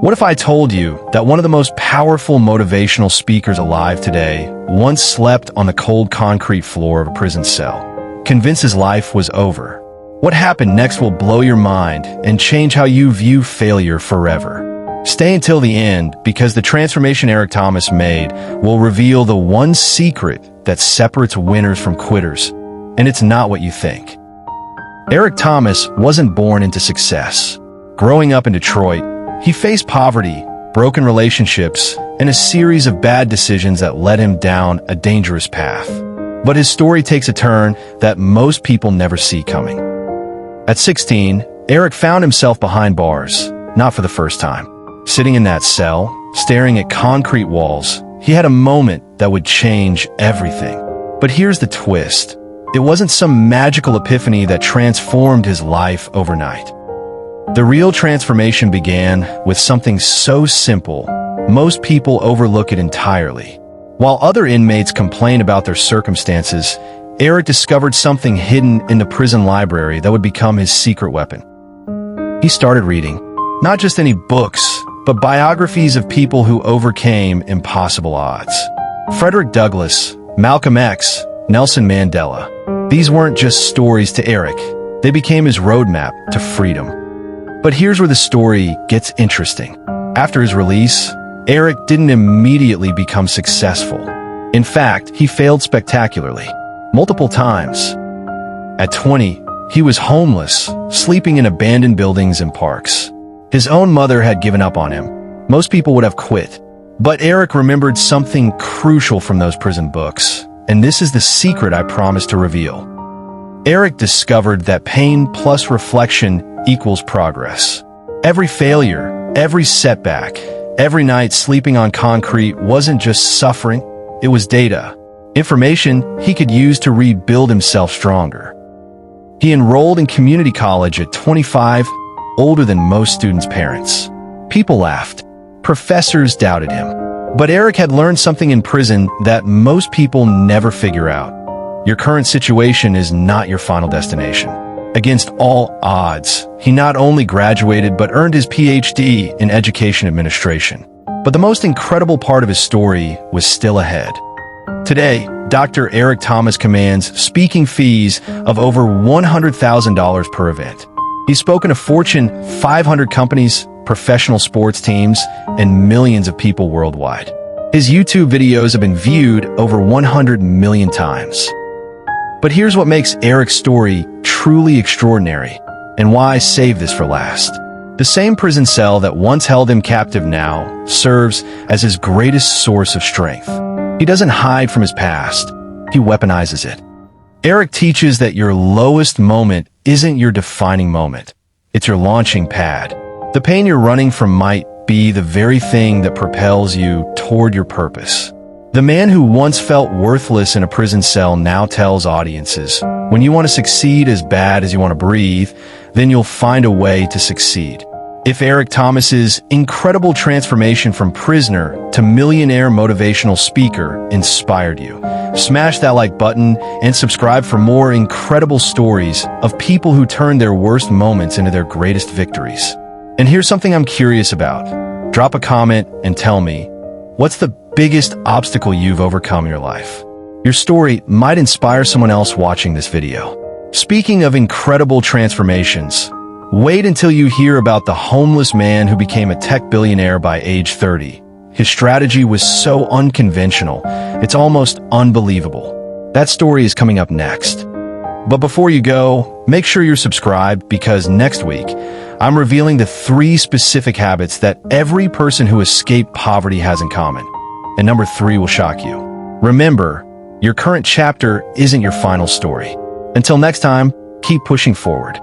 What if I told you that one of the most powerful motivational speakers alive today once slept on the cold concrete floor of a prison cell, convinced his life was over? What happened next will blow your mind and change how you view failure forever. Stay until the end, because the transformation Eric Thomas made will reveal the one secret that separates winners from quitters, and it's not what you think. Eric Thomas wasn't born into success. Growing up in Detroit, he faced poverty, broken relationships, and a series of bad decisions that led him down a dangerous path. But his story takes a turn that most people never see coming. At 16, Eric found himself behind bars, not for the first time. Sitting in that cell, staring at concrete walls, he had a moment that would change everything. But here's the twist. It wasn't some magical epiphany that transformed his life overnight. The real transformation began with something so simple, most people overlook it entirely. While other inmates complain about their circumstances, Eric discovered something hidden in the prison library that would become his secret weapon. He started reading, not just any books, but biographies of people who overcame impossible odds. Frederick Douglass, Malcolm X, Nelson Mandela. These weren't just stories to Eric. They became his roadmap to freedom. But here's where the story gets interesting. After his release, Eric didn't immediately become successful. In fact, he failed spectacularly, multiple times. At 20, he was homeless, sleeping in abandoned buildings and parks. His own mother had given up on him. Most people would have quit. But Eric remembered something crucial from those prison books, and this is the secret I promised to reveal. Eric discovered that pain plus reflection equals progress. Every failure, every setback, every night sleeping on concrete wasn't just suffering, it was data, information he could use to rebuild himself stronger. He enrolled in community college at 25, older than most students' parents. People laughed. Professors doubted him. But Eric had learned something in prison that most people never figure out. Your current situation is not your final destination. Against all odds, he not only graduated but earned his PhD in education administration. But the most incredible part of his story was still ahead. Today, Dr. Eric Thomas commands speaking fees of over $100,000 per event. He's spoken to Fortune 500 companies, professional sports teams, and millions of people worldwide. His YouTube videos have been viewed over 100 million times. But here's what makes Eric's story truly extraordinary, and why I saved this for last. The same prison cell that once held him captive now serves as his greatest source of strength. He doesn't hide from his past, he weaponizes it. Eric teaches that your lowest moment isn't your defining moment. It's your launching pad. The pain you're running from might be the very thing that propels you toward your purpose. The man who once felt worthless in a prison cell now tells audiences, when you want to succeed as bad as you want to breathe, then you'll find a way to succeed. If Eric Thomas's incredible transformation from prisoner to millionaire motivational speaker inspired you, smash that like button and subscribe for more incredible stories of people who turned their worst moments into their greatest victories. And here's something I'm curious about. Drop a comment and tell me, what's the biggest obstacle you've overcome in your life? Your story might inspire someone else watching this video. Speaking of incredible transformations, wait until you hear about the homeless man who became a tech billionaire by age 30. His strategy was so unconventional, it's almost unbelievable. That story is coming up next. But before you go, make sure you're subscribed, because next week, I'm revealing the 3 specific habits that every person who escaped poverty has in common. And number 3 will shock you. Remember, your current chapter isn't your final story. Until next time, keep pushing forward.